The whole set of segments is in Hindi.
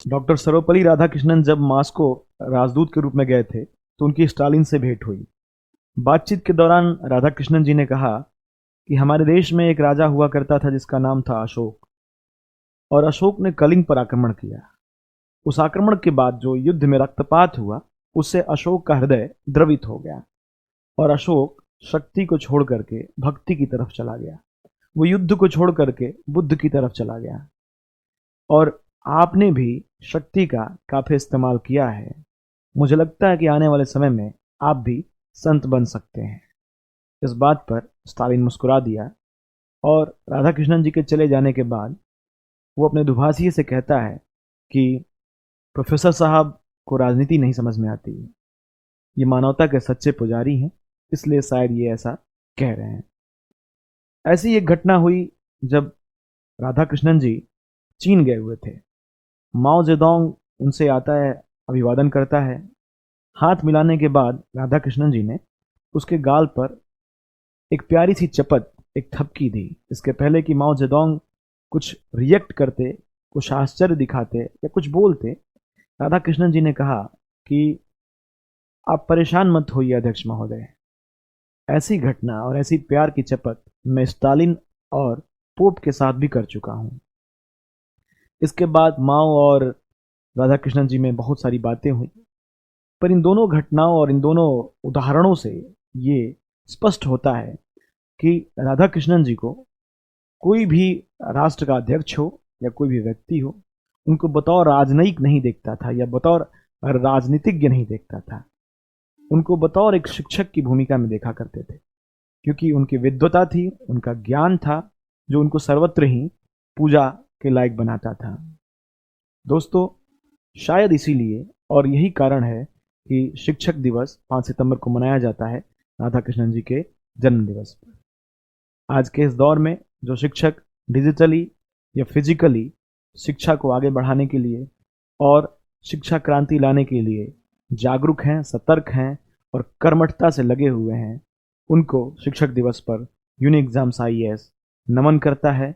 डॉक्टर सर्वपल्ली राधाकृष्णन जब मास्को राजदूत के रूप में गए थे तो उनकी स्टालिन से भेंट हुई। बातचीत के दौरान राधाकृष्णन जी ने कहा कि हमारे देश में एक राजा हुआ करता था जिसका नाम था अशोक, और अशोक ने कलिंग पर आक्रमण किया। उस आक्रमण के बाद जो युद्ध में रक्तपात हुआ उससे अशोक का हृदय द्रवित हो गया और अशोक शक्ति को छोड़ करके भक्ति की तरफ चला गया। वो युद्ध को छोड़ करके बुद्ध की तरफ चला गया। और आपने भी शक्ति का काफी इस्तेमाल किया है। मुझे लगता है कि आने वाले समय में आप भी संत बन सकते हैं। इस बात पर स्टालिन मुस्कुरा दिया और राधाकृष्णन जी के चले जाने के बाद वो अपने दुभाषी से कहता है कि प्रोफेसर साहब को राजनीति नहीं समझ में आती है, ये मानवता के सच्चे पुजारी हैं, इसलिए शायद ये ऐसा कह रहे हैं। ऐसी एक घटना हुई जब राधाकृष्णन जी चीन गए हुए थे। माओ जेडोंग उनसे आता है, अभिवादन करता है। हाथ मिलाने के बाद राधाकृष्णन जी ने उसके गाल पर एक प्यारी सी चपत, एक थपकी दी। इसके पहले कि माओ जेडोंग कुछ रिएक्ट करते, कुछ आश्चर्य दिखाते या कुछ बोलते, राधाकृष्णन जी ने कहा कि आप परेशान मत होइए अध्यक्ष महोदय, ऐसी घटना और ऐसी प्यार की चपत मैं स्टालिन और पोप के साथ भी कर चुका हूं। इसके बाद माओ और राधाकृष्णन जी में बहुत सारी बातें हुई, पर इन दोनों घटनाओं और इन दोनों उदाहरणों से ये स्पष्ट होता है कि राधाकृष्णन जी को कोई भी राष्ट्र का अध्यक्ष हो या कोई भी व्यक्ति हो, उनको बतौर राजनयिक नहीं देखता था या बतौर राजनीतिज्ञ नहीं देखता था। उनको बतौर एक शिक्षक की भूमिका में देखा करते थे, क्योंकि उनकी विद्वता थी, उनका ज्ञान था जो उनको सर्वत्र ही पूजा के लायक बनाता था। दोस्तों, शायद इसीलिए और यही कारण है कि शिक्षक दिवस 5 सितंबर को मनाया जाता है राधाकृष्णन जी के जन्म दिवस पर। आज के इस दौर में जो शिक्षक डिजिटली या फिजिकली शिक्षा को आगे बढ़ाने के लिए और शिक्षा क्रांति लाने के लिए जागरूक हैं, सतर्क हैं और कर्मठता से लगे हुए हैं, उनको शिक्षक दिवस पर यूनिएग्जाम्स आईएएस नमन करता है।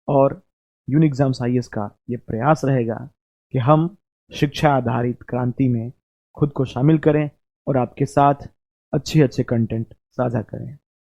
और यूनिएग्जाम्स आईएएस का ये प्रयास रहेगा कि हम शिक्षा आधारित क्रांति में खुद को शामिल करें और आपके साथ अच्छे अच्छे कंटेंट साझा करें।